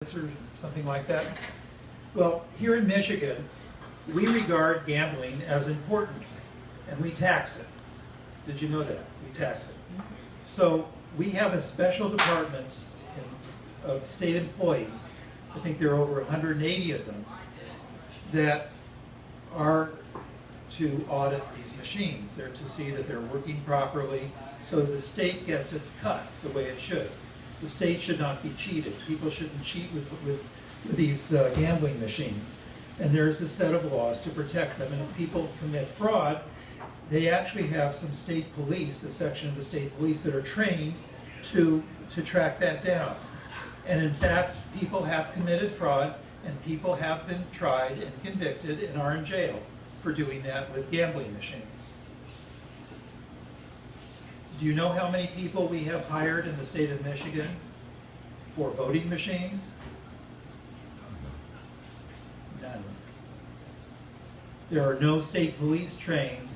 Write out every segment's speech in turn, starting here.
or something like that? Well, here in Michigan, we regard gambling as important, and we tax it. Did you know that? We tax it. So we have a special department of state employees, I think there are over 180 of them, that are to audit these machines. They're to see that they're working properly so the state gets its cut the way it should. The state should not be cheated. People shouldn't cheat with these gambling machines. And there's a set of laws to protect them. And if people commit fraud, they actually have some state police, a section of the state police that are trained to track that down. And in fact, people have committed fraud and people have been tried and convicted and are in jail for doing that with gambling machines. Do you know how many people we have hired in the state of Michigan for voting machines? None. There are no state police trained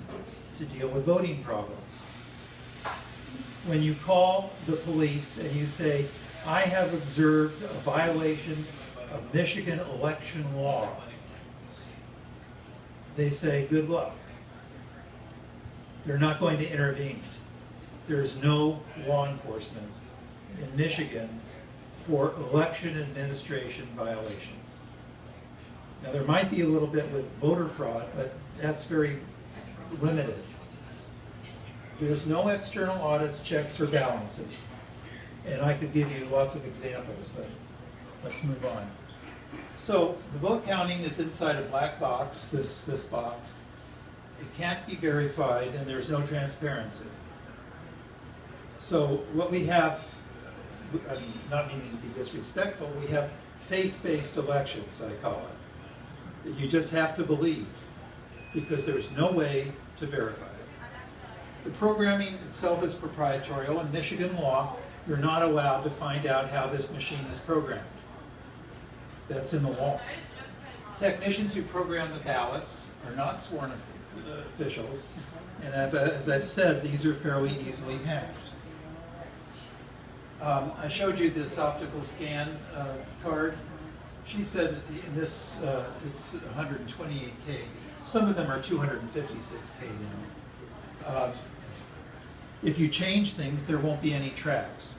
to deal with voting problems. When you call the police and you say, I have observed a violation of Michigan election law, they say, good luck. They're not going to intervene. There's no law enforcement in Michigan for election administration violations. Now there might be a little bit with voter fraud, but that's very limited. There's no external audits, checks, or balances. And I could give you lots of examples, but let's move on. So the vote counting is inside a black box, this box. It can't be verified and there's no transparency. So what we have, I mean, not meaning to be disrespectful, we have faith-based elections, I call it. You just have to believe because there's no way to verify it. The programming itself is proprietary. In Michigan law, you're not allowed to find out how this machine is programmed. That's in the law. Technicians who program the ballots are not sworn officials, and as I've said, these are fairly easily hacked. I showed you this optical scan card. She said in this, it's 128K. Some of them are 256K now. If you change things, there won't be any tracks.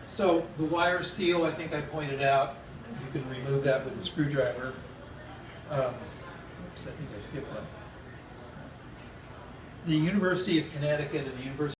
So the wire seal, I think I pointed out, you can remove that with a screwdriver. Oops, I think I skipped one. The University of Connecticut and the University